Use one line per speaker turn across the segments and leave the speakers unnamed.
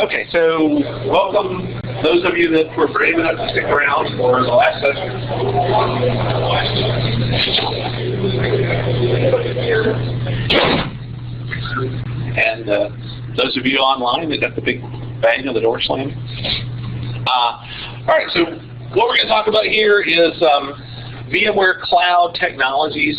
Okay, so welcome those of you that were brave enough to stick around for the last session. And those of you online that got the big bang of the door slam. All right, so what we're going to talk about here is VMware Cloud Technologies.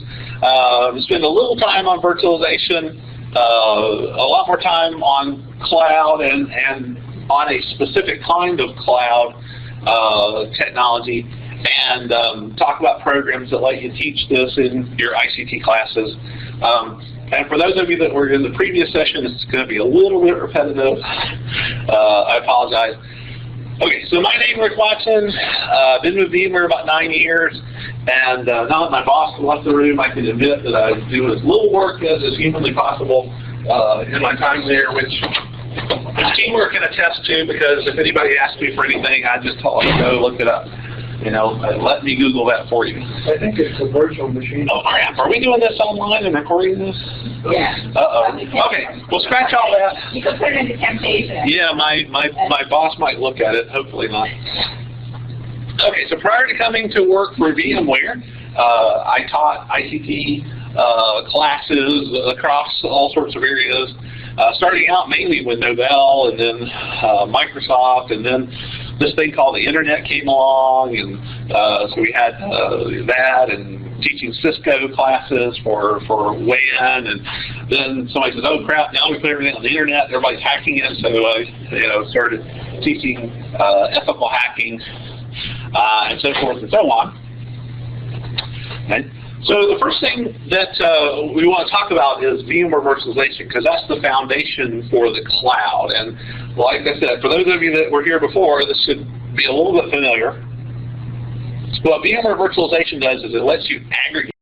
Spend a little time on virtualization, a lot more time on cloud and on a specific kind of cloud technology, and talk about programs that let you teach this in your ICT classes. And for those of you that were in the previous session, it's going to be a little bit repetitive. I apologize. Okay, so my name is Rick Watson. I've been with VMware about 9 years, and now that my boss left the room, I can admit that I do as little work as is humanly possible in my time there, which teamwork can attest to, because if anybody asks me for anything, I just tell them, go look it up. You know, let me Google that for you.
I think it's a virtual machine.
Oh, crap. Are we doing this online and recording this?
Yeah.
Uh-oh. Okay, well, scratch all that.
You can put it into Temptation.
Yeah, my boss might look at it. Hopefully not. Okay, so prior to coming to work for VMware, I taught ICT classes across all sorts of areas, starting out mainly with Novell and then Microsoft, and then this thing called the Internet came along, and so we had that, and teaching Cisco classes for WAN, and then somebody says, oh crap, now we put everything on the Internet, everybody's hacking it, so I started teaching ethical hacking, and so forth and so on. Okay. So the first thing that we want to talk about is VMware virtualization, because that's the foundation for the cloud. And like I said, for those of you that were here before, this should be a little bit familiar. What VMware virtualization does is it lets you aggregate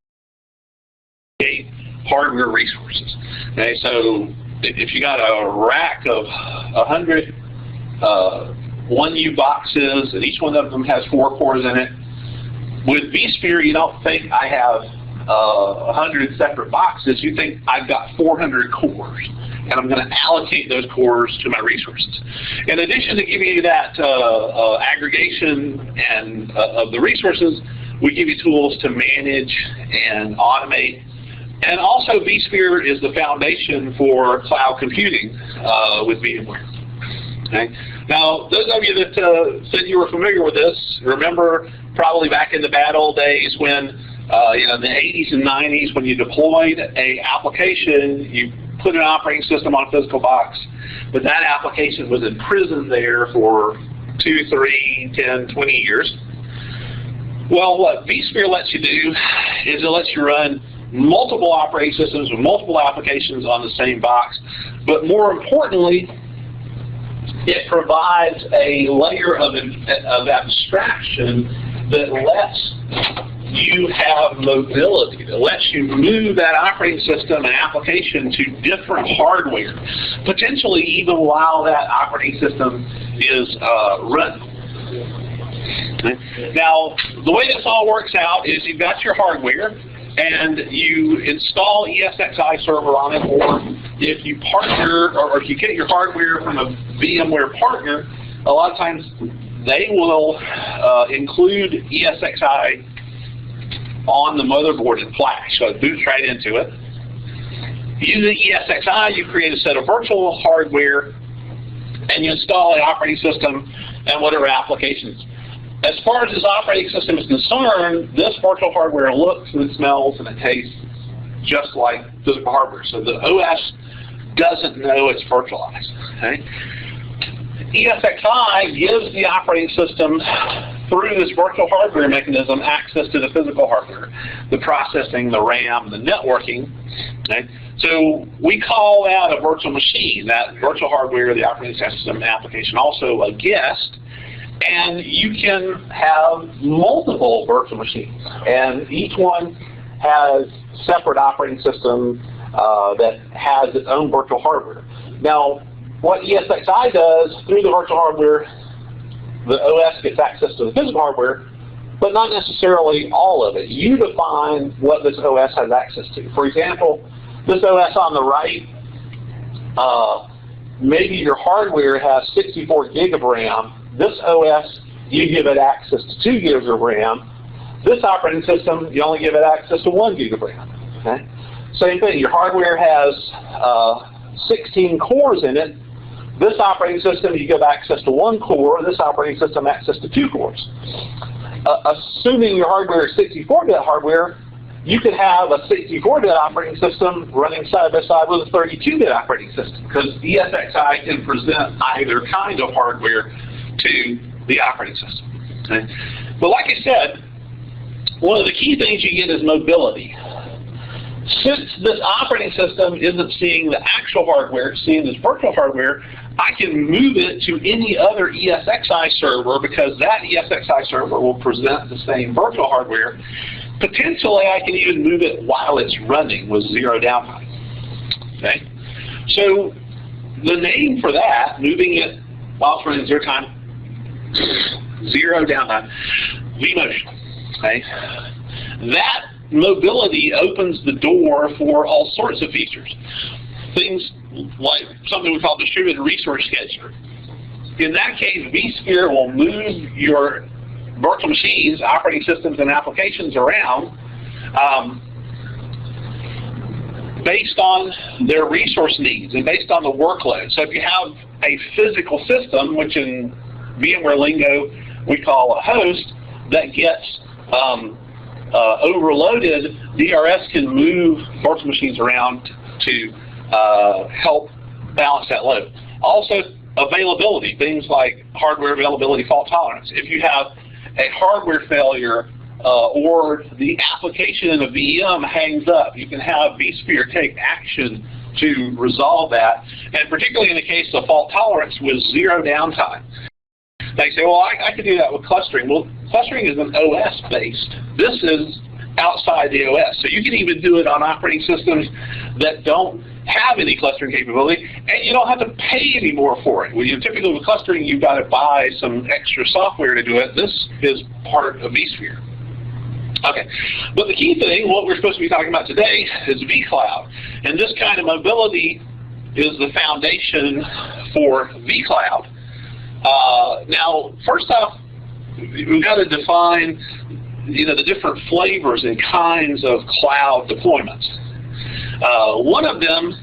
hardware resources. Okay, so if you got a rack of 100 1U boxes, and each one of them has 4 cores in it, with vSphere, you don't think I have 100 separate boxes. You think I've got 400 cores, and I'm going to allocate those cores to my resources. In addition to giving you that aggregation and of the resources, we give you tools to manage and automate. And also, vSphere is the foundation for cloud computing with VMware. Okay. Now, those of you that said you were familiar with this, remember probably back in the bad old days when, in the 80s and 90s, when you deployed a application, you put an operating system on a physical box, but that application was imprisoned there for 2, 3, 10, 20 years. Well, what vSphere lets you do is it lets you run multiple operating systems with multiple applications on the same box, but more importantly, it provides a layer of abstraction that lets you have mobility, that lets you move that operating system and application to different hardware, potentially even while that operating system is running. Okay. Now, the way this all works out is you've got your hardware, and you install ESXi server on it, or if you partner, or if you get your hardware from a VMware partner, a lot of times they will include ESXi on the motherboard in flash, so it boots right into it. Using ESXi, you create a set of virtual hardware, and you install an operating system and whatever applications. As far as this operating system is concerned, this virtual hardware looks and smells and it tastes just like physical hardware. So the OS doesn't know it's virtualized. Okay? ESXi gives the operating system, through this virtual hardware mechanism, access to the physical hardware, the processing, the RAM, the networking. Okay? So we call that a virtual machine, that virtual hardware, the operating system application, also a guest. And you can have multiple virtual machines, and each one has separate operating system that has its own virtual hardware. Now, what ESXi does, through the virtual hardware, the OS gets access to the physical hardware, but not necessarily all of it. You define what this OS has access to. For example, this OS on the right maybe your hardware has 64 gig of RAM. This OS, you give it access to 2 gigs of RAM. This operating system, you only give it access to 1 gig of RAM. Okay? Same thing, your hardware has 16 cores in it. This operating system, you give access to 1 core. This operating system, access to 2 cores. Assuming your hardware is 64-bit hardware, you could have a 64-bit operating system running side by side with a 32-bit operating system, because ESXi can present either kind of hardware to the operating system. Okay? But like I said, one of the key things you get is mobility. Since this operating system isn't seeing the actual hardware, it's seeing this virtual hardware, I can move it to any other ESXi server, because that ESXi server will present the same virtual hardware. Potentially, I can even move it while it's running with zero downtime. Okay? So the name for that, moving it while it's running zero downtime, vMotion. Okay? That mobility opens the door for all sorts of features. Things like something we call distributed resource scheduler. In that case, vSphere will move your virtual machines, operating systems, and applications around based on their resource needs and based on the workload. So if you have a physical system, which in VMware lingo we call a host, that gets overloaded, DRS can move virtual machines around to help balance that load. Also, availability, things like hardware availability, fault tolerance. If you have a hardware failure or the application in a VM hangs up, you can have vSphere take action to resolve that, and particularly in the case of fault tolerance with zero downtime. They say, well, I could do that with clustering. Well, clustering is an OS-based. This is outside the OS. So you can even do it on operating systems that don't have any clustering capability, and you don't have to pay any more for it. When you typically with clustering, you've got to buy some extra software to do it. This is part of vSphere. Okay, but the key thing, what we're supposed to be talking about today, is vCloud. And this kind of mobility is the foundation for vCloud. Now, first off, we've got to define, the different flavors and kinds of cloud deployments. One of them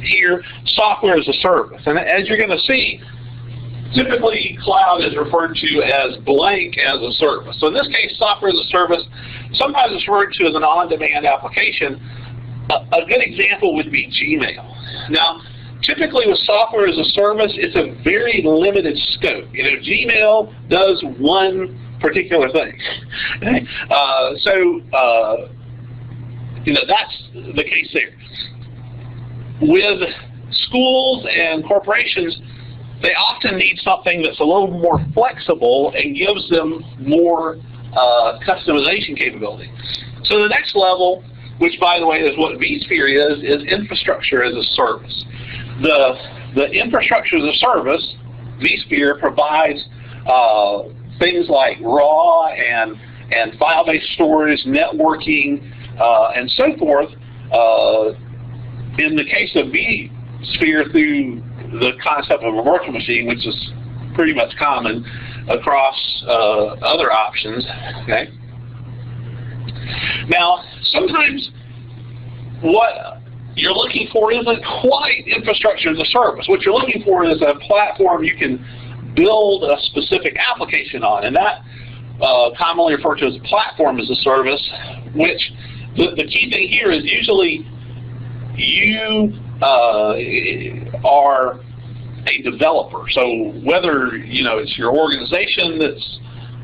here, software as a service. And as you're going to see, typically cloud is referred to as blank as a service. So in this case, software as a service, sometimes it's referred to as an on-demand application. A good example would be Gmail. Now, typically with software as a service, it's a very limited scope. Gmail does one particular thing. Okay? That's the case there. With schools and corporations, they often need something that's a little more flexible and gives them more customization capability. So the next level, which by the way is what vSphere is infrastructure as a service. The infrastructure as a service, vSphere provides things like raw and file-based storage, networking, and so forth. In the case of vSphere, through the concept of a virtual machine, which is pretty much common across other options. Okay. Now, sometimes what you're looking for isn't quite infrastructure as a service. What you're looking for is a platform you can build a specific application on, and that commonly referred to as platform as a service, which the key thing here is usually you are a developer. So whether it's your organization that's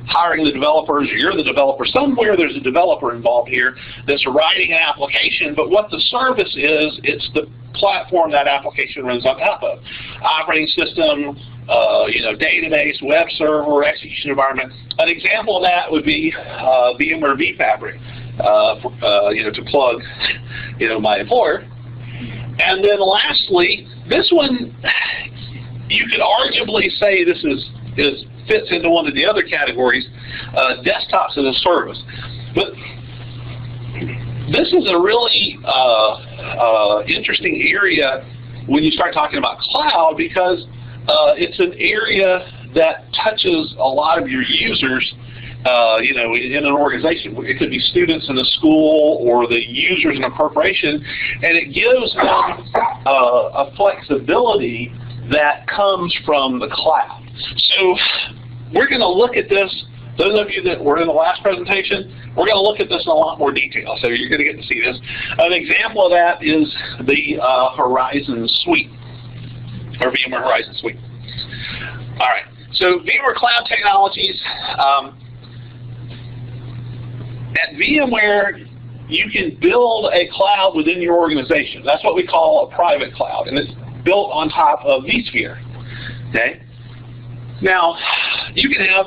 hiring the developers, or you're the developer, somewhere there's a developer involved here that's writing an application, but what the service is, it's the platform that application runs on top of. Operating system, database, web server, execution environment. An example of that would be VMware vFabric, to plug, my employer. And then lastly, this one, you could arguably say this fits into one of the other categories, desktops as a service. But this is a really interesting area when you start talking about cloud, because it's an area that touches a lot of your users, you know, in an organization. It could be students in a school or the users in a corporation, and it gives them a flexibility that comes from the cloud. So we're going to look at this. Those of you that were in the last presentation, we're going to look at this in a lot more detail, so you're going to get to see this. An example of that is the Horizon Suite, or VMware Horizon Suite. All right, so VMware Cloud Technologies. At VMware, you can build a cloud within your organization. That's what we call a private cloud, and it's built on top of vSphere. Okay. Now, you can have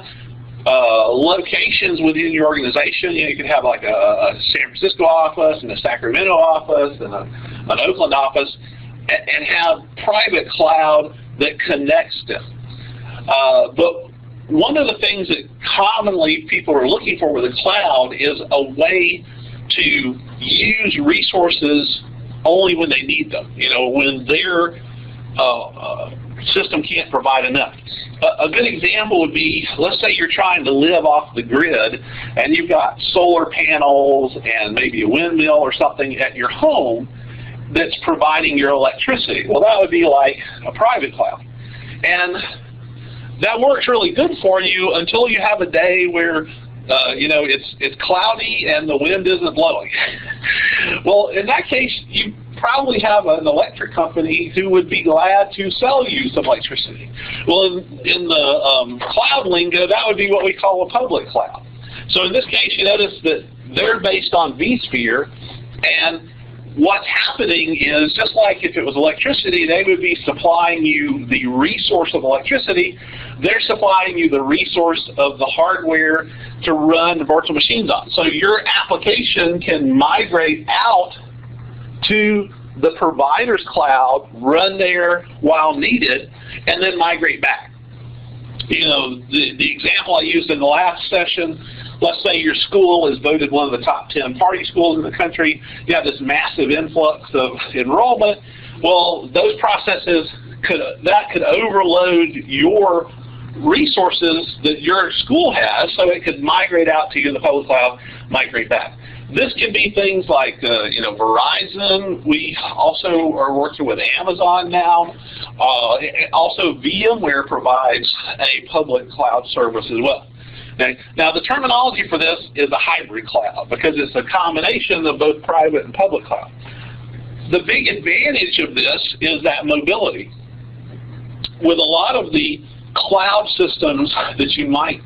locations within your organization. You know, you can have like a San Francisco office and a Sacramento office and an Oakland office, and have private cloud that connects them. But one of the things that commonly people are looking for with a cloud is a way to use resources only when they need them. You know, when their system can't provide enough. A good example would be, let's say you're trying to live off the grid and you've got solar panels and maybe a windmill or something at your home that's providing your electricity. Well, that would be like a private cloud. And that works really good for you until you have a day where you know, it's cloudy and the wind isn't blowing. Well, in that case, you probably have an electric company who would be glad to sell you some electricity. Well, in the cloud lingo, that would be what we call a public cloud. So in this case, you notice that they're based on vSphere, and what's happening is, just like if it was electricity, they would be supplying you the resource of electricity. They're supplying you the resource of the hardware to run virtual machines on. So your application can migrate out to the provider's cloud, run there while needed, and then migrate back. You know, the example I used in the last session, let's say your school is voted one of the top 10 party schools in the country. You have this massive influx of enrollment. Well, those processes could overload your resources that your school has, so it could migrate out to you in the public cloud, migrate back. This can be things like, you know, Verizon. We also are working with Amazon now. Also, VMware provides a public cloud service as well. Okay. Now, the terminology for this is a hybrid cloud because it's a combination of both private and public cloud. The big advantage of this is that mobility. With a lot of the cloud systems that you might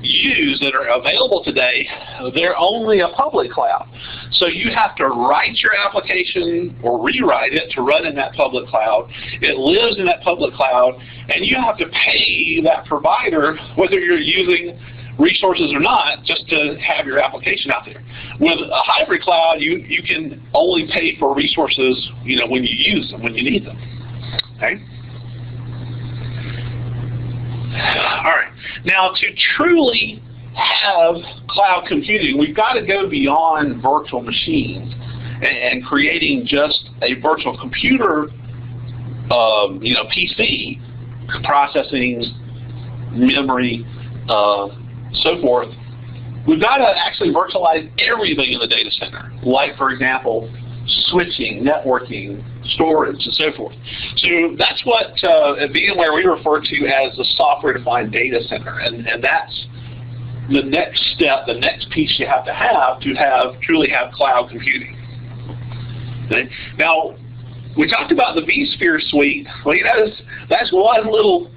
use that are available today, they're only a public cloud. So you have to write your application or rewrite it to run in that public cloud. It lives in that public cloud, and you have to pay that provider, whether you're using resources or not, just to have your application out there. With a hybrid cloud, you can only pay for resources, you know, when you use them, when you need them. Okay? All right. Now, to truly have cloud computing, we've got to go beyond virtual machines and creating just a virtual computer, you know, PC, processing, memory, so forth. We've got to actually virtualize everything in the data center, like, for example, switching, networking, storage, and so forth. So that's what at VMware we refer to as the software-defined data center, and that's the next step, the next piece you have to truly have cloud computing. Okay? Now, we talked about the vSphere suite. Well, you know, that's one little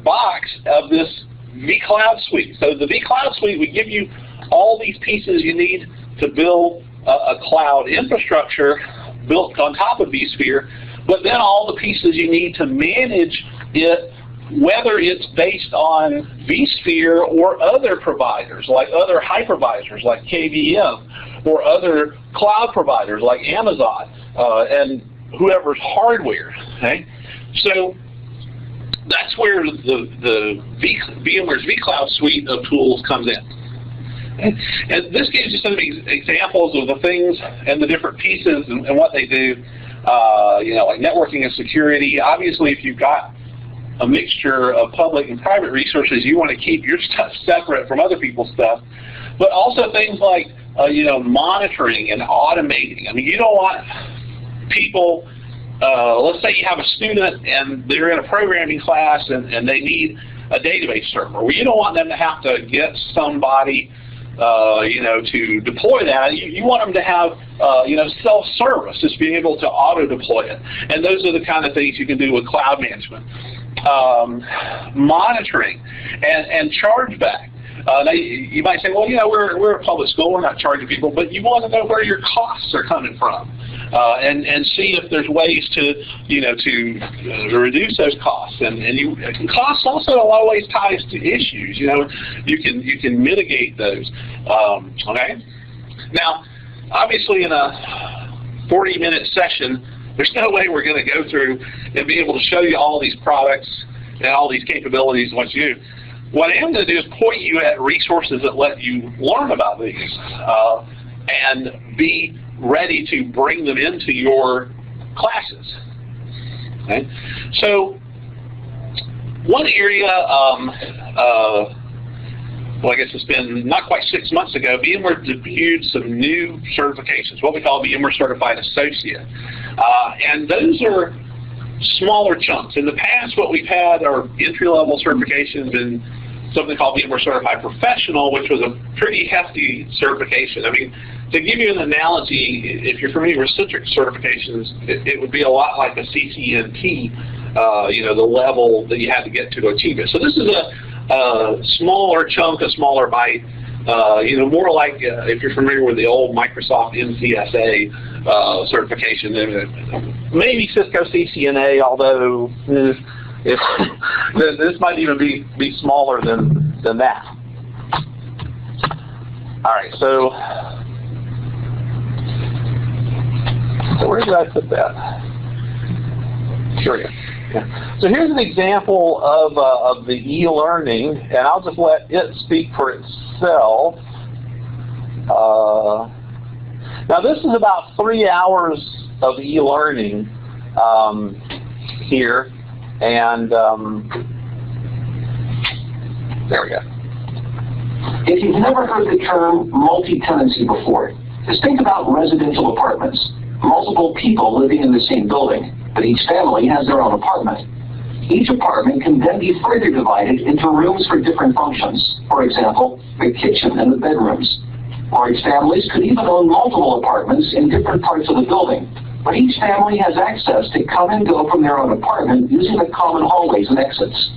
box of this vCloud suite. So the vCloud suite would give you all these pieces you need to build a cloud infrastructure built on top of vSphere, but then all the pieces you need to manage it, whether it's based on vSphere or other providers, like other hypervisors like KVM, or other cloud providers like Amazon, and whoever's hardware. Okay? So that's where the VMware's vCloud suite of tools comes in. And this gives you some examples of the things and the different pieces and what they do. like networking and security. Obviously, if you've got a mixture of public and private resources, you want to keep your stuff separate from other people's stuff. But also things like, monitoring and automating. I mean, you don't want people, let's say you have a student and they're in a programming class and they need a database server. Well, you don't want them to have to get somebody, to deploy that. You want them to have, self-service, just being able to auto-deploy it. And those are the kind of things you can do with cloud management. Monitoring and chargeback. Now you might say, well, we're a public school, we're not charging people, but you want to know where your costs are coming from, and see if there's ways to, to reduce those costs. And costs also in a lot of ways ties to issues. You can mitigate those. Okay. Now, obviously, in a 40-minute session, there's no way we're going to go through and be able to show you all these products and all these capabilities and what you do. What I am going to do is point you at resources that let you learn about these and be ready to bring them into your classes. Okay? So one area, well, I guess it's been not quite 6 months ago, VMware debuted some new certifications, what we call VMware Certified Associate. And those are smaller chunks. In the past, what we've had are entry-level certifications and something called VMware Certified Professional, which was a pretty hefty certification. I mean, to give you an analogy, if you're familiar with Citrix certifications, it would be a lot like a CCNP, the level that you had to get to achieve it. So this is a smaller chunk, a smaller bite, more like if you're familiar with the old Microsoft MCSA certification, maybe Cisco CCNA, although this might even be smaller than that. All right, so where did I put that? Sure. Yeah. So here's an example of the e-learning, and I'll just let it speak for itself. Now this is about 3 hours of e-learning here, and there we go.
If you've never heard the term multi-tenancy before, just think about residential apartments. Multiple people living in the same building, but each family has their own apartment. Each apartment can then be further divided into rooms for different functions. For example, the kitchen and the bedrooms. Large families could even own multiple apartments in different parts of the building, but each family has access to come and go from their own apartment using the common hallways and exits.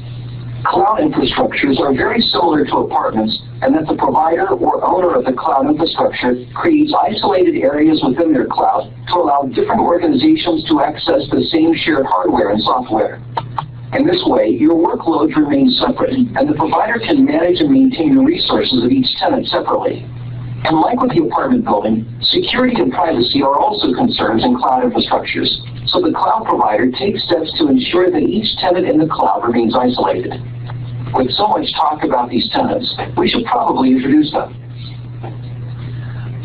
Cloud infrastructures are very similar to apartments, and that the provider or owner of the cloud infrastructure creates isolated areas within their cloud to allow different organizations to access the same shared hardware and software. In this way, your workloads remain separate, and the provider can manage and maintain the resources of each tenant separately. And like with the apartment building, security and privacy are also concerns in cloud infrastructures, so the cloud provider takes steps to ensure that each tenant in the cloud remains isolated. With so much talk about these tenants, we should probably introduce them.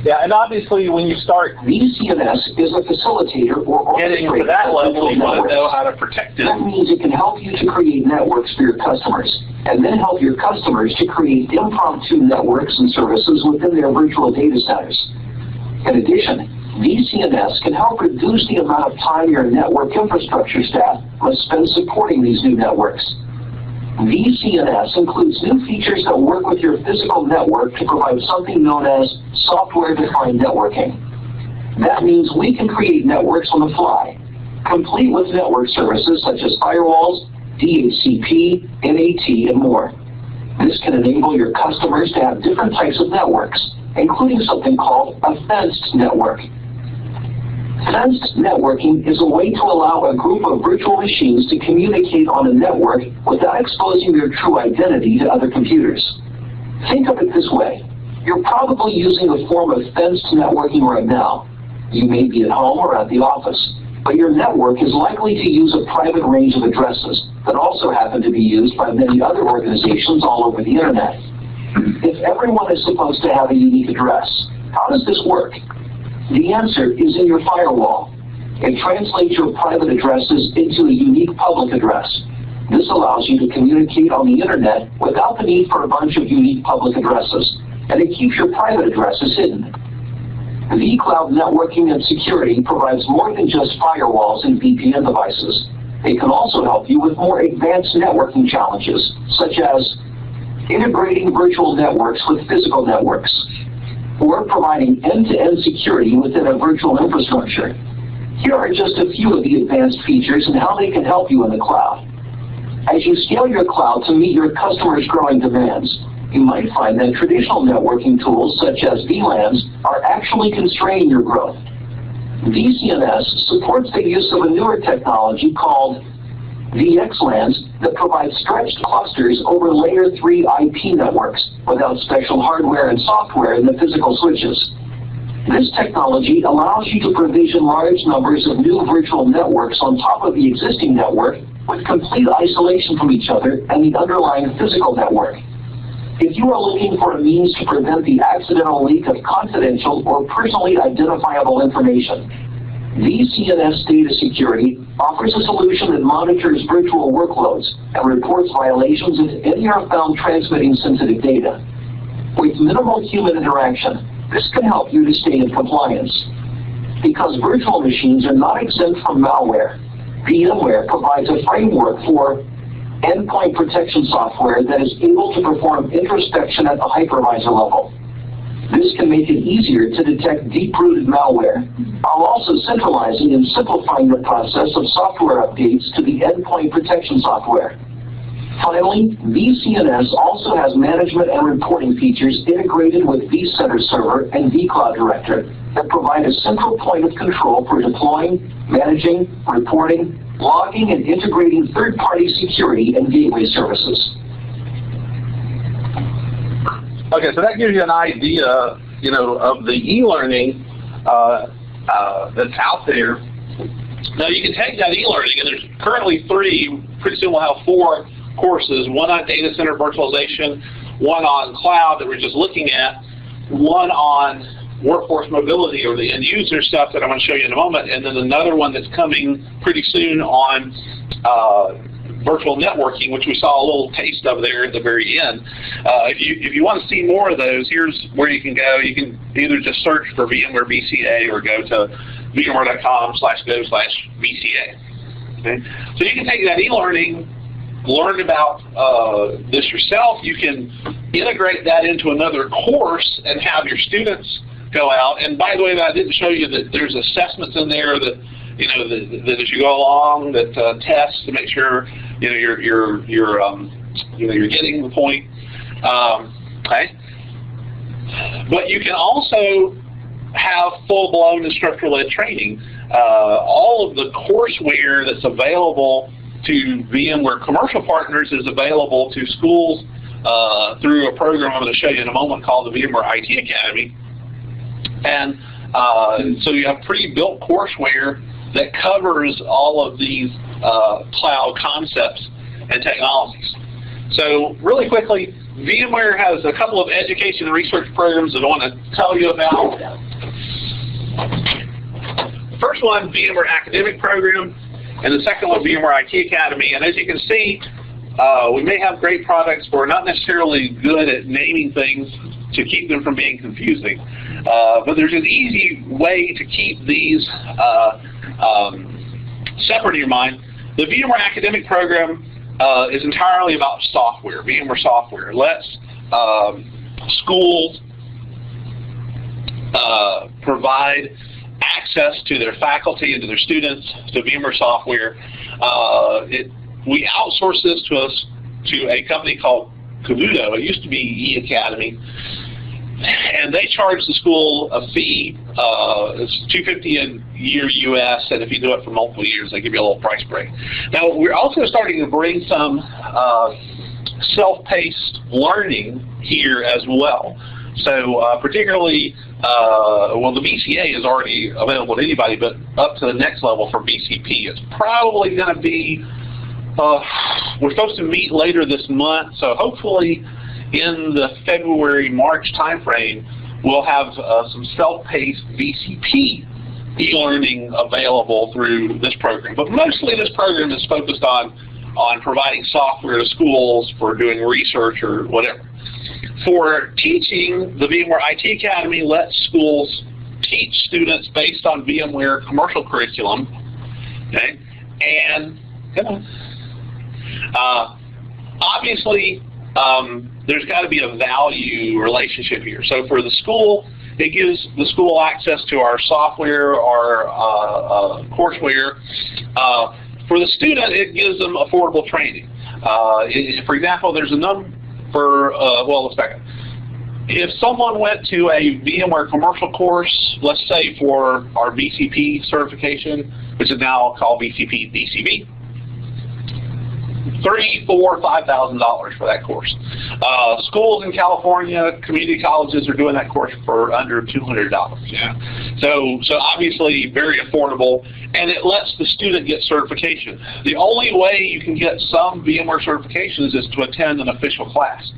Yeah, and obviously when you start
VCNS is a facilitator or
getting to that level, you want to know how to protect it.
That means it can help you to create networks for your customers, and then help your customers to create impromptu networks and services within their virtual data centers. In addition, VCNS can help reduce the amount of time your network infrastructure staff must spend supporting these new networks. VCNS includes new features that work with your physical network to provide something known as software-defined networking. That means we can create networks on the fly, complete with network services such as firewalls, DHCP, NAT, and more. This can enable your customers to have different types of networks, including something called a fenced network. Fenced networking is a way to allow a group of virtual machines to communicate on a network without exposing their true identity to other computers. Think of it this way. You're probably using a form of fenced networking right now. You may be at home or at the office, but your network is likely to use a private range of addresses that also happen to be used by many other organizations all over the internet. If everyone is supposed to have a unique address, how does this work? The answer is in your firewall. It translates your private addresses into a unique public address. This allows you to communicate on the internet without the need for a bunch of unique public addresses, and it keeps your private addresses hidden. vCloud networking and security provides more than just firewalls and VPN devices. It can also help you with more advanced networking challenges, such as integrating virtual networks with physical networks, or providing end-to-end security within a virtual infrastructure. Here are just a few of the advanced features and how they can help you in the cloud. As you scale your cloud to meet your customers' growing demands, you might find that traditional networking tools such as VLANs are actually constraining your growth. vCNS supports the use of a newer technology called VXLANs that provides stretched clusters over layer 3 IP networks without special hardware and software in the physical switches. This technology allows you to provision large numbers of new virtual networks on top of the existing network with complete isolation from each other and the underlying physical network. If you are looking for a means to prevent the accidental leak of confidential or personally identifiable information, vCNS Data Security offers a solution that monitors virtual workloads and reports violations if any are found transmitting sensitive data. With minimal human interaction, this can help you to stay in compliance. Because virtual machines are not exempt from malware, VMware provides a framework for endpoint protection software that is able to perform introspection at the hypervisor level. This can make it easier to detect deep-rooted malware, while also centralizing and simplifying the process of software updates to the endpoint protection software. Finally, vCNS also has management and reporting features integrated with vCenter Server and vCloud Director that provide a central point of control for deploying, managing, reporting, logging, and integrating third-party security and gateway services.
Okay, so that gives you an idea, of the e-learning that's out there. Now you can take that e-learning, and there's currently 3. Pretty soon we'll have 4 courses: one on data center virtualization, one on cloud that we're just looking at, one on workforce mobility or the end user stuff that I'm going to show you in a moment, and then another one that's coming pretty soon on virtual networking, which we saw a little taste of there at the very end. If you want to see more of those, here's where you can go. You can either just search for VMware VCA or go to vmware.com/go/VCA. Okay? So you can take that e-learning, learn about this yourself. You can integrate that into another course and have your students go out. And by the way, I didn't show you that there's assessments in there that that as you go along, that tests to make sure you're getting the point. Okay. But you can also have full-blown instructor-led training. All of the courseware that's available to VMware commercial partners is available to schools through a program I'm going to show you in a moment called the VMware IT Academy. And so you have pre-built courseware that covers all of these cloud concepts and technologies. So really quickly, VMware has a couple of education and research programs that I want to tell you about. First one, VMware Academic Program, and the second one, VMware IT Academy. And as you can see, we may have great products, but we're not necessarily good at naming things to keep them from being confusing. But there's an easy way to keep these separate in your mind. The VMware Academic Program is entirely about software, VMware software. It lets schools provide access to their faculty and to their students to VMware software. We outsource this to a company called Kabuto. It used to be E-Academy. And they charge the school a fee. It's $250 a year US, and if you do it for multiple years, they give you a little price break. Now, we're also starting to bring some self-paced learning here as well. So particularly, well, the VCA is already available to anybody, but up to the next level for VCP. It's probably going to be, we're supposed to meet later this month, so hopefully in the February-March timeframe, we'll have some self-paced VCP e-learning available through this program. But mostly this program is focused on providing software to schools for doing research or whatever. For teaching, the VMware IT Academy lets schools teach students based on VMware commercial curriculum, okay? And obviously, there's got to be a value relationship here. So for the school, it gives the school access to our software, our courseware. For the student, it gives them affordable training. For example, there's a number, well, let's back up. If someone went to a VMware commercial course, let's say for our VCP certification, which is now called VCP DCB, $3,000, $4,000, $5,000 for that course. Schools in California, community colleges are doing that course for under $200. Yeah. So obviously very affordable, and it lets the student get certification. The only way you can get some VMware certifications is to attend an official class.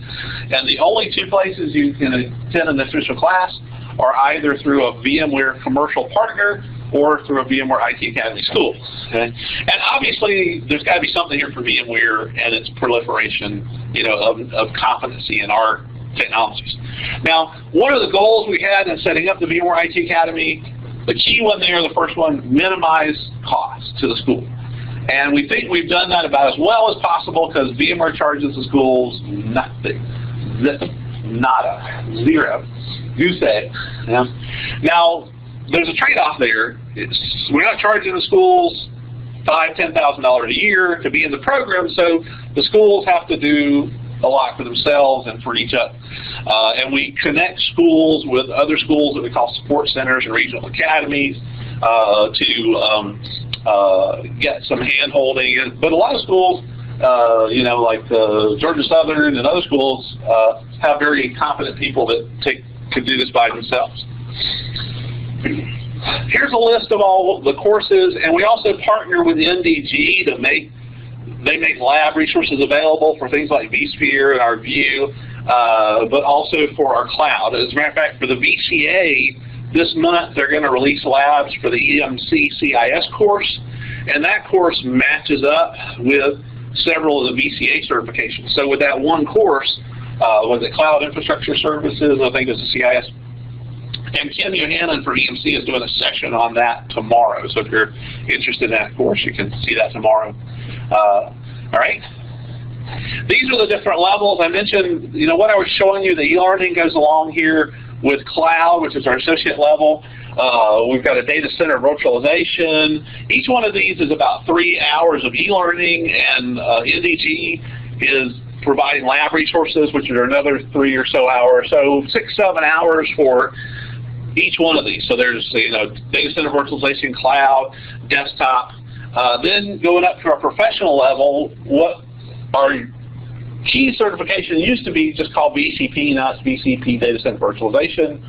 And the only two places you can attend an official class are either through a VMware commercial partner or through a VMware IT Academy school. Okay? And obviously, there's got to be something here for VMware and its proliferation, of competency in our technologies. Now, one of the goals we had in setting up the VMware IT Academy, the key one there, the first one, minimize costs to the school. And we think we've done that about as well as possible because VMware charges the schools nothing. Nada. Zero. Goose egg. Yeah. Now, there's a trade-off there. We're not charging the schools $5,000, $10,000 a year to be in the program, so the schools have to do a lot for themselves and for each other. And we connect schools with other schools that we call support centers and regional academies to get some hand-holding. But a lot of schools, like Georgia Southern and other schools, have very competent people that could do this by themselves. Here's a list of all the courses, and we also partner with NDG to make lab resources available for things like vSphere and our View, but also for our cloud. As a matter of fact, for the VCA, this month they're going to release labs for the EMC CIS course, and that course matches up with several of the VCA certifications. So with that one course, was it Cloud Infrastructure Services, I think it's the CIS. And Kim Yohannan for EMC is doing a session on that tomorrow. So if you're interested in that course, you can see that tomorrow. All right. These are the different levels. I mentioned, what I was showing you, the e-learning goes along here with cloud, which is our associate level. We've got a data center virtualization. Each one of these is about 3 hours of e-learning, and NDG is providing lab resources, which are another 3 or so hours. So 6, 7 hours for each one of these. So there's, data center virtualization, cloud, desktop. Then going up to our professional level, what our key certification used to be just called VCP, now it's VCP Data Center Virtualization.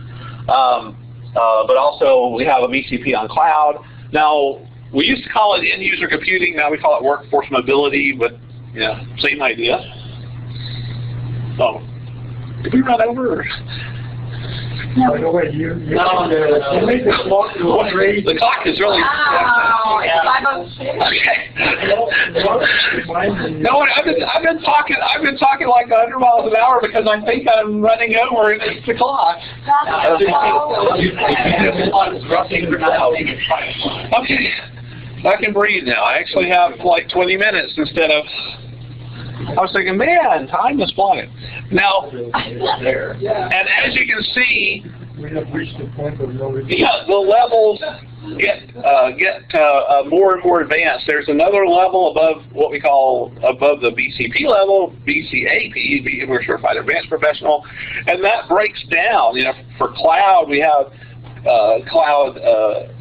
But also we have a VCP on cloud. Now, we used to call it end-user computing, now we call it workforce mobility, but same idea. Oh, did we run over?
No, wait, you make the clock go straight.
The clock is really...
Oh, it's 5:06.
Okay. No, I've been talking like 100 miles an hour because I think I'm running over and it's the clock. Okay. I can breathe now. I actually have like 20 minutes instead of... I was thinking, man, time is flying. Now, and as you can see,
we have reached the point of no return.
Yeah, the levels get more and more advanced. There's another level above what we call above the VCP level, VCAP, VMware Certified Advanced Professional, and that breaks down. For cloud, we have cloud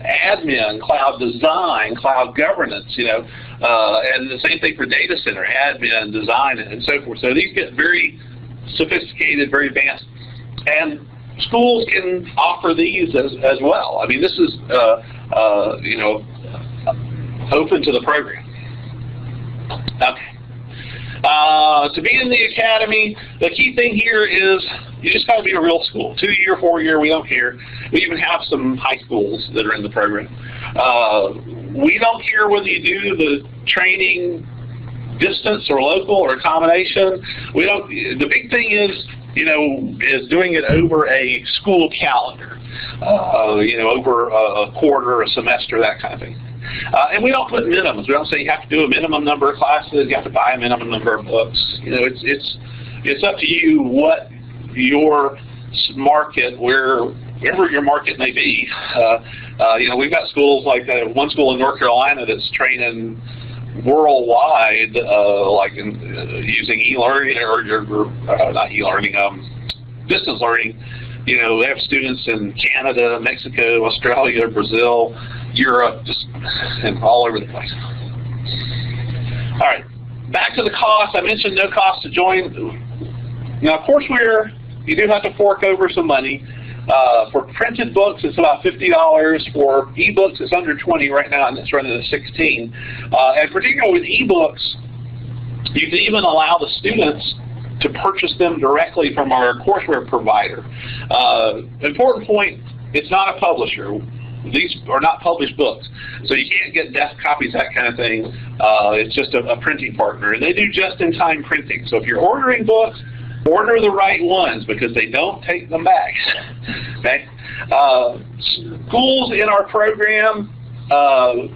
admin, cloud design, cloud governance, and the same thing for data center, admin, design, and so forth. So these get very sophisticated, very advanced, and schools can offer these as well. I mean, this is, open to the program. Okay. To be in the academy, the key thing here is you just got to be a real school. 2-year, 4-year, we don't care. We even have some high schools that are in the program. We don't care whether you do the training distance or local or a combination. We don't. The big thing is, is doing it over a school calendar. Over a quarter, a semester, that kind of thing. And we don't put minimums. We don't say you have to do a minimum number of classes, you have to buy a minimum number of books. It's up to you what your market, wherever your market may be. We've got schools like one school in North Carolina that's training worldwide, using e-learning or not e-learning, distance learning. They have students in Canada, Mexico, Australia, Brazil, Europe, and all over the place. All right, back to the cost. I mentioned no cost to join. Now, courseware, you do have to fork over some money. For printed books, it's about $50. For ebooks, it's under $20 right now, and it's running at $16. And particularly with ebooks, you can even allow the students to purchase them directly from our courseware provider. Important point, it's not a publisher. These are not published books, so you can't get desk copies, that kind of thing. It's just a printing partner, and they do just-in-time printing. So if you're ordering books, order the right ones because they don't take them back. Okay? Schools in our program,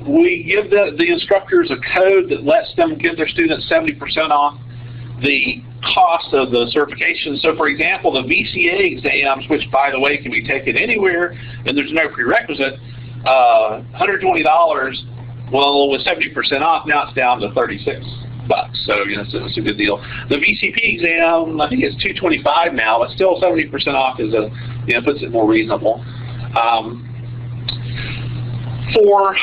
we give the instructors a code that lets them give their students 70% off the cost of the certification. So for example, the VCA exams, which by the way can be taken anywhere and there's no prerequisite, $120, well, with 70% off, now it's down to $36. So it's a good deal. The VCP exam, I think it's $225 now, but still 70% off is puts it more reasonable. For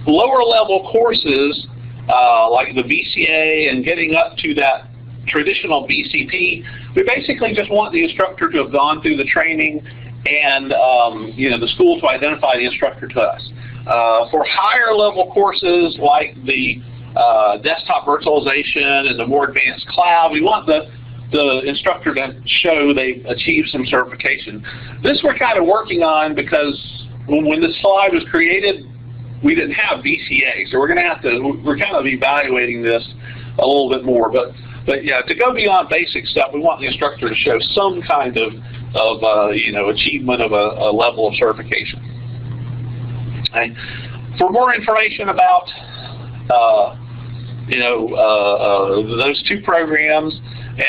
lower level courses like the VCA and getting up to that traditional VCP, we basically just want the instructor to have gone through the training and the school to identify the instructor to us. For higher level courses like the desktop virtualization and the more advanced cloud, we want the instructor to show they've achieved some certification. This we're kind of working on because when this slide was created, we didn't have VCA, so we're kind of evaluating this a little bit more. But yeah, to go beyond basic stuff, we want the instructor to show some kind of achievement of a level of certification. Okay. For more information about those two programs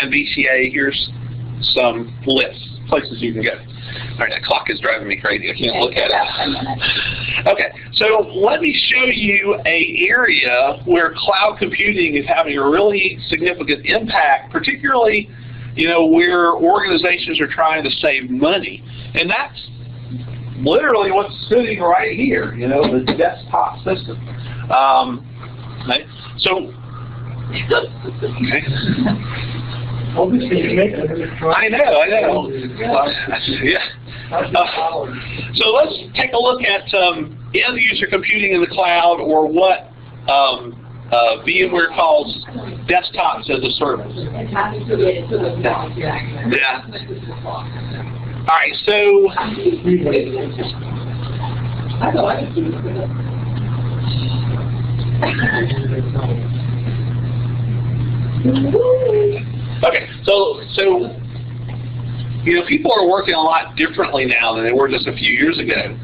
and VCA, here's some lists, places you can go. All right, that clock is driving me crazy. I can't look at it. Okay, so let me show you an area where cloud computing is having a really significant impact, particularly where organizations are trying to save money. And that's literally what's sitting right here, the desktop system. Right? So, I know. Yeah. So let's take a look at end-user computing in the cloud, or what VMware calls desktops as a service. Yeah. All right. So. Okay, so people are working a lot differently now than they were just a few years ago.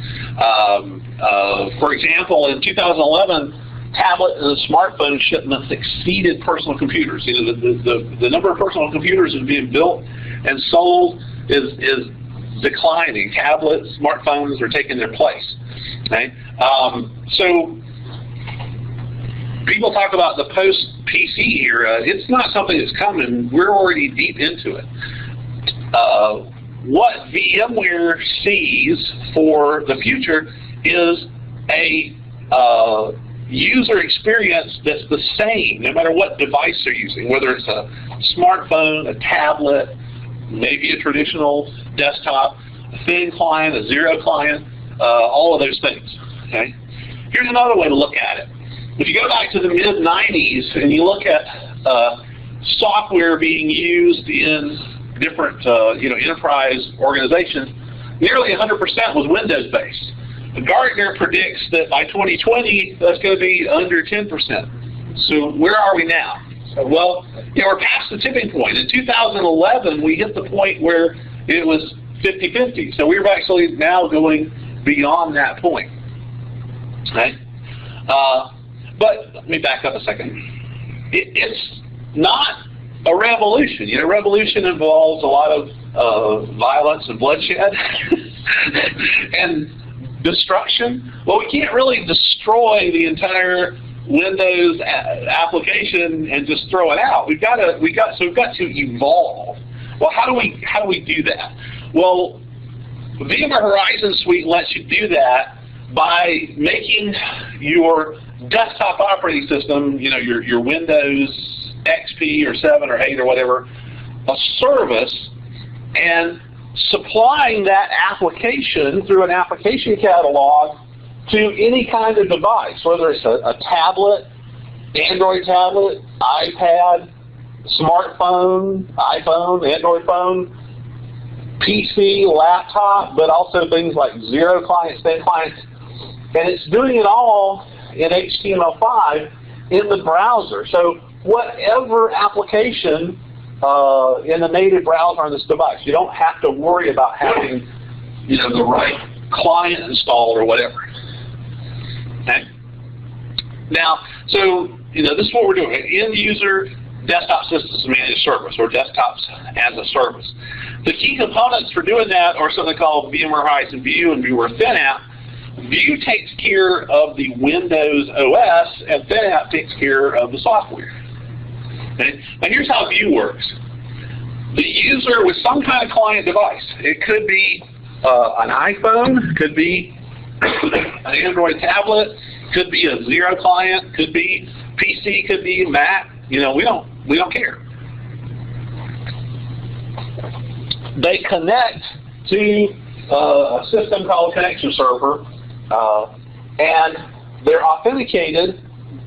For example, in 2011, tablet and smartphone shipments exceeded personal computers. The number of personal computers that are being built and sold is declining. Tablets, smartphones are taking their place. Okay? So people talk about the post-PC era. It's not something that's coming. We're already deep into it. What VMware sees for the future is a user experience that's the same no matter what device they're using, whether it's a smartphone, a tablet, maybe a traditional desktop, a thin client, a zero client, all of those things. Okay? Here's another way to look at it. If you go back to the mid-90s and you look at software being used in different enterprise organizations, nearly 100% was Windows-based. Gartner predicts that by 2020, that's going to be under 10%. So where are we now? Well, we're past the tipping point. In 2011, we hit the point where it was 50-50. So we're actually now going beyond that point. Right? But let me back up a second. It's not a revolution. Revolution involves a lot of violence and bloodshed and destruction. Well, we can't really destroy the entire Windows application and just throw it out. We've got to evolve. Well, how do we do that? Well, VMware Horizon Suite lets you do that by making your desktop operating system, your Windows XP or 7 or 8 or whatever, a service, and supplying that application through an application catalog to any kind of device, whether it's a tablet, Android tablet, iPad, smartphone, iPhone, Android phone, PC, laptop, but also things like 0 clients, 10 clients, and it's doing it all in HTML5 in the browser. So whatever application in the native browser on this device, you don't have to worry about having the right client installed or whatever. Okay. Now, so this is what we're doing: end user desktop systems managed service, or desktops as a service. The key components for doing that are something called VMware Horizon View and VMware ThinApp. View takes care of the Windows OS, and ThinApp takes care of the software. Okay? Now here's how View works. The user with some kind of client device, it could be an iPhone, could be an Android tablet, could be a 0 client, could be PC, could be Mac. We don't care. They connect to a system called a connection server, and they're authenticated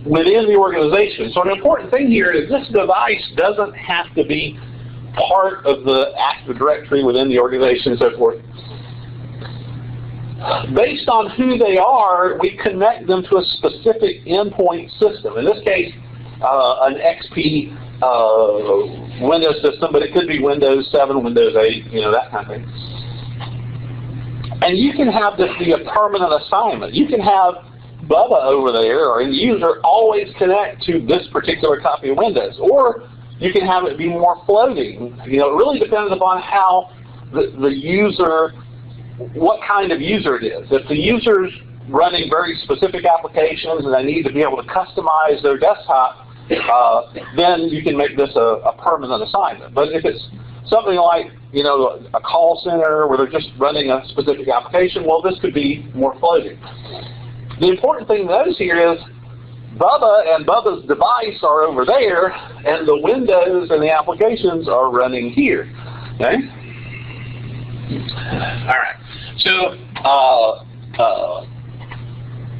within the organization. So an important thing here is this device doesn't have to be part of the Active Directory within the organization and so forth. Based on who they are, we connect them to a specific endpoint system. In this case, an XP Windows system, but it could be Windows 7, Windows 8, that kind of thing. And you can have this be a permanent assignment. You can have Bubba over there, or the user, always connect to this particular copy of Windows. Or you can have it be more floating. It really depends upon how the user, what kind of user it is. If the user's running very specific applications and they need to be able to customize their desktop, then you can make this a permanent assignment. But if it's something like a call center where they're just running a specific application, well, this could be more floating. The important thing to notice here is Bubba and Bubba's device are over there, and the Windows and the applications are running here. Okay? All right. So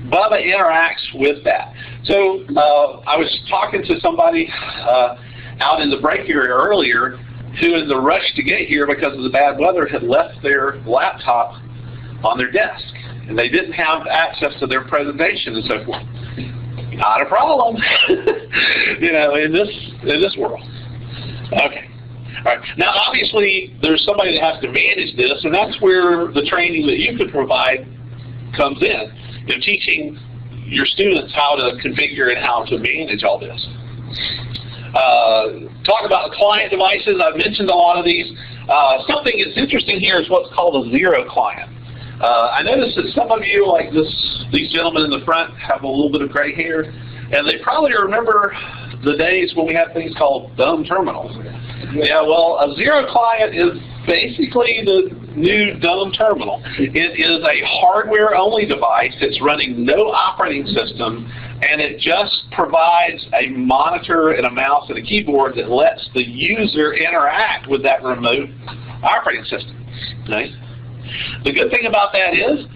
Bubba interacts with that. So I was talking to somebody out in the break area earlier who, in the rush to get here because of the bad weather, had left their laptop on their desk, and they didn't have access to their presentation and so forth. Not a problem, in this world. Okay. All right. Now, obviously, there's somebody that has to manage this, and that's where the training that you could provide comes in. Teaching your students how to configure and how to manage all this. Talk about client devices. I've mentioned a lot of these. Something that's interesting here is what's called a 0 client. I noticed that some of you, like these gentlemen in the front, have a little bit of gray hair, and they probably remember the days when we had things called dumb terminals. Yeah, well, a 0 client is basically the new dumb terminal. It is a hardware-only device that's running no operating system, and it just provides a monitor and a mouse and a keyboard that lets the user interact with that remote operating system. Okay? The good thing about that is,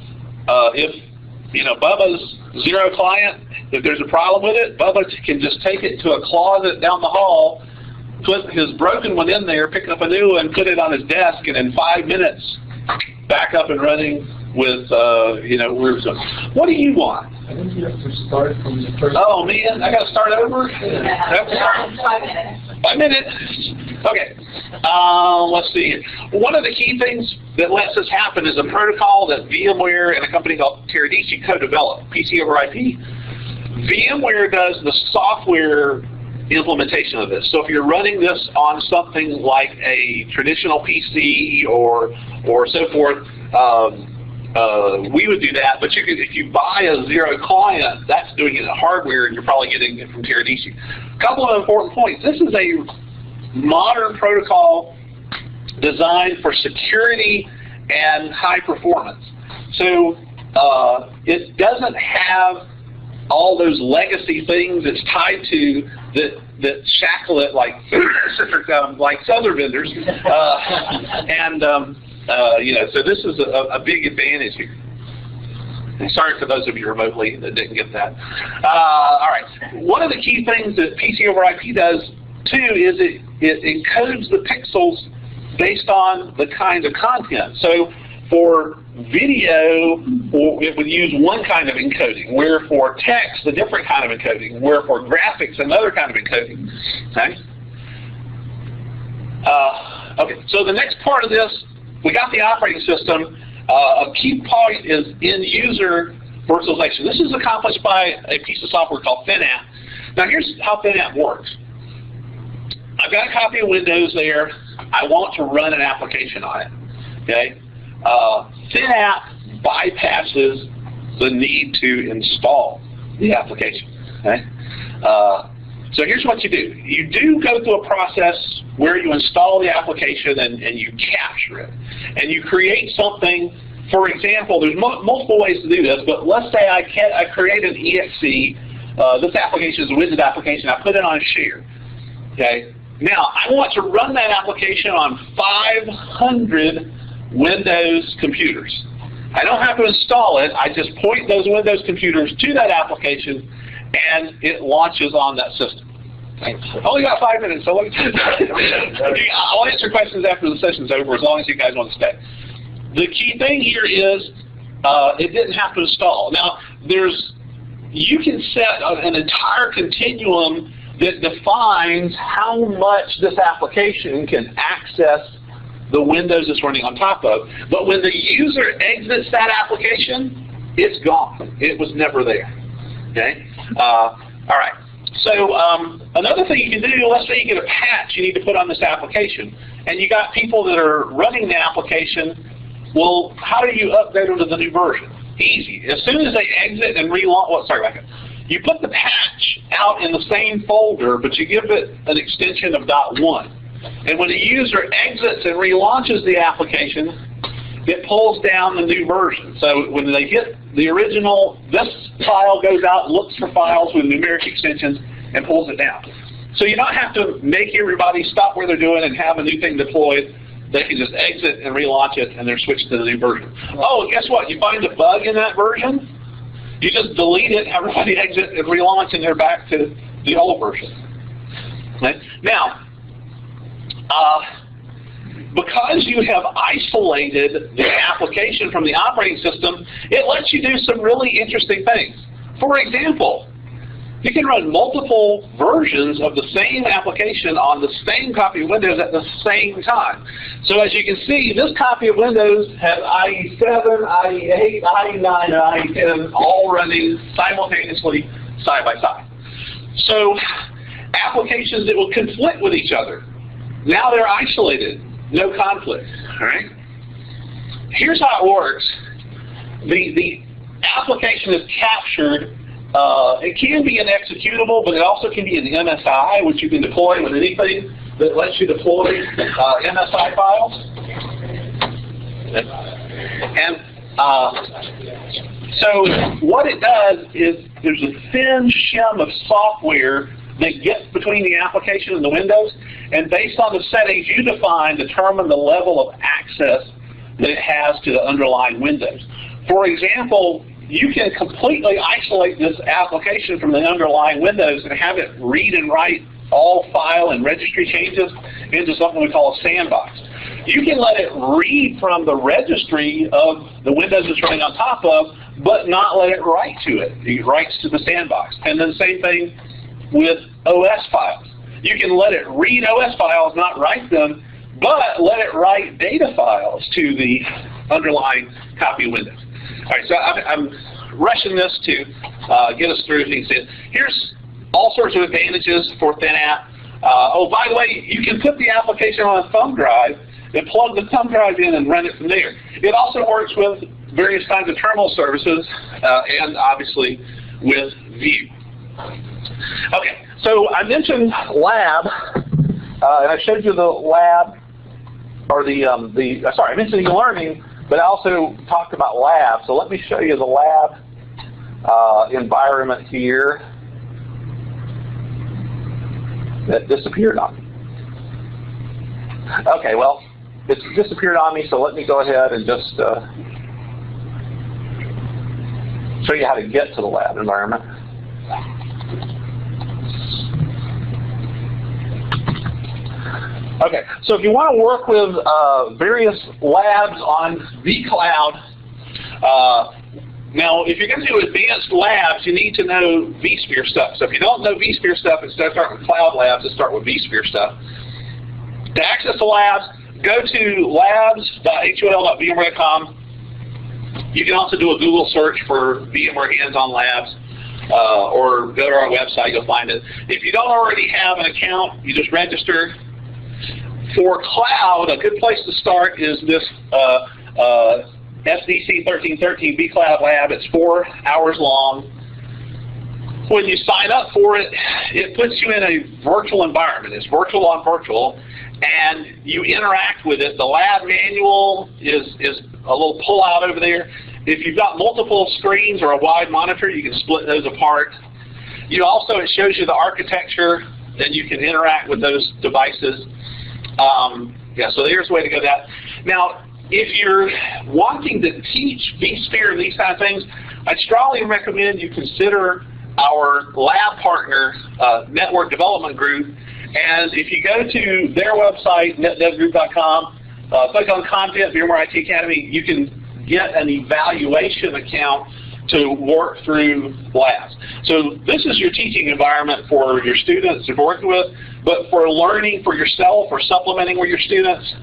if Bubba's 0 client, if there's a problem with it, Bubba can just take it to a closet down the hall, put his broken one in there, pick up a new one, put it on his desk, and in 5 minutes, back up and running with, what do you want?
I think you have to start from the first.
Oh man, I got to start over?
Yeah. 5 minutes.
5 minutes. Okay. Let's see. One of the key things that lets this happen is a protocol that VMware and a company called Teradisi co-developed, PC over IP. VMware does the software implementation of this. So if you're running this on something like a traditional PC or so forth, we would do that. But you could, if you buy a Zero client, that's doing it in hardware, and you're probably getting it from Teradisi. A couple of important points. This is a modern protocol designed for security and high performance. So it doesn't have all those legacy things it's tied to that shackle it like other vendors, so this is a big advantage here. And sorry for those of you remotely that didn't get that. All right, one of the key things that PC over IP does too is it encodes the pixels based on the kind of content. So for video, it would use one kind of encoding, where for text, a different kind of encoding, where for graphics, another kind of encoding. Okay? Okay, so the next part of this, we got the operating system. A key point is end-user virtualization. This is accomplished by a piece of software called ThinApp. Now here's how ThinApp works. I've got a copy of Windows there. I want to run an application on it. Okay? ThinApp bypasses the need to install the application. Okay? So here's what you do. You do go through a process where you install the application and you capture it. And you create something. For example, there's multiple ways to do this, but let's say I create an exe. This application is a widget application. I put it on share. Okay? Now, I want to run that application on 500 Windows computers. I don't have to install it. I just point those Windows computers to that application, and it launches on that system. I only got 5 minutes, so I'll answer questions after the session's over as long as you guys want to stay. The key thing here is it didn't have to install. Now, you can set an entire continuum that defines how much this application can access the Windows it's running on top of. But when the user exits that application, it's gone. It was never there. Okay? All right. So another thing you can do, let's say you get a patch you need to put on this application, and you got people that are running the application. Well, how do you update them to the new version? Easy. As soon as they exit and relaunch, you put the patch out in the same folder, but you give it an extension of .1. And when the user exits and relaunches the application, it pulls down the new version. So when they hit the original, this file goes out, looks for files with numeric extensions, and pulls it down. So you don't have to make everybody stop where they're doing and have a new thing deployed. They can just exit and relaunch it, and they're switched to the new version. Oh, guess what? You find a bug in that version, you just delete it, everybody exit and relaunch, and they're back to the old version. Okay? Now, because you have isolated the application from the operating system, it lets you do some really interesting things. For example, you can run multiple versions of the same application on the same copy of Windows at the same time. So as you can see, this copy of Windows has IE7, IE8, IE9, and IE10 all running simultaneously side by side. So applications that will conflict with each other, now they're isolated, no conflict. All right? Here's how it works. The application is captured. It can be an executable, but it also can be an MSI, which you can deploy with anything that lets you deploy MSI files. And so what it does is there's a thin shim of software that gets between the application and the Windows, and based on the settings you define, determine the level of access that it has to the underlying Windows. For example, you can completely isolate this application from the underlying Windows and have it read and write all file and registry changes into something we call a sandbox. You can let it read from the registry of the Windows it's running on top of, but not let it write to it. It writes to the sandbox. And then same thing with OS files. You can let it read OS files, not write them, but let it write data files to the underlying copy of Windows. All right, so I'm rushing this to get us through things. Here's all sorts of advantages for ThinApp. Oh, by the way, you can put the application on a thumb drive and plug the thumb drive in and run it from there. It also works with various kinds of terminal services and obviously with View. Okay, so I mentioned lab, and I showed you the lab, or sorry, I mentioned e-learning, but I also talked about lab. So let me show you the lab environment here that disappeared on me. Okay, well, it's disappeared on me, so let me go ahead and just show you how to get to the lab environment. Okay, so if you want to work with various labs on vCloud, now if you're going to do advanced labs, you need to know vSphere stuff. So if you don't know vSphere stuff, instead of starting with Cloud Labs, just start with vSphere stuff. To access the labs, go to labs.hol.vmware.com. You can also do a Google search for VMware Hands-on Labs, or go to our website, you'll find it. If you don't already have an account, you just register. For cloud, a good place to start is this SDC 1313 vCloud Lab. It's 4 hours long. When you sign up for it, it puts you in a virtual environment. It's virtual on virtual, and you interact with it. The lab manual is a little pull-out over there. If you've got multiple screens or a wide monitor, you can split those apart. It shows you the architecture, and you can interact with those devices. Yeah, so there's a way to go that. Now, if you're wanting to teach vSphere and these kind of things, I strongly recommend you consider our lab partner network development group. And if you go to their website, netdevgroup.com, click on Content, VMware IT Academy, you can get an evaluation account to work through labs. So this is your teaching environment for your students to work with, but for learning for yourself or supplementing with your students,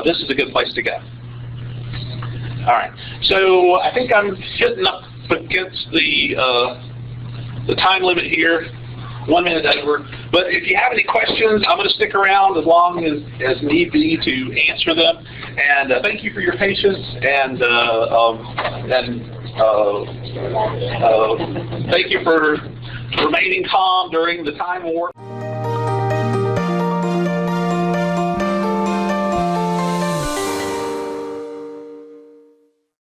this is a good place to go. All right, so I think I'm hitting up against the time limit here, 1 minute over. But if you have any questions, I'm going to stick around as long as need be to answer them. And thank you for your patience, and thank you for remaining calm during the time warp.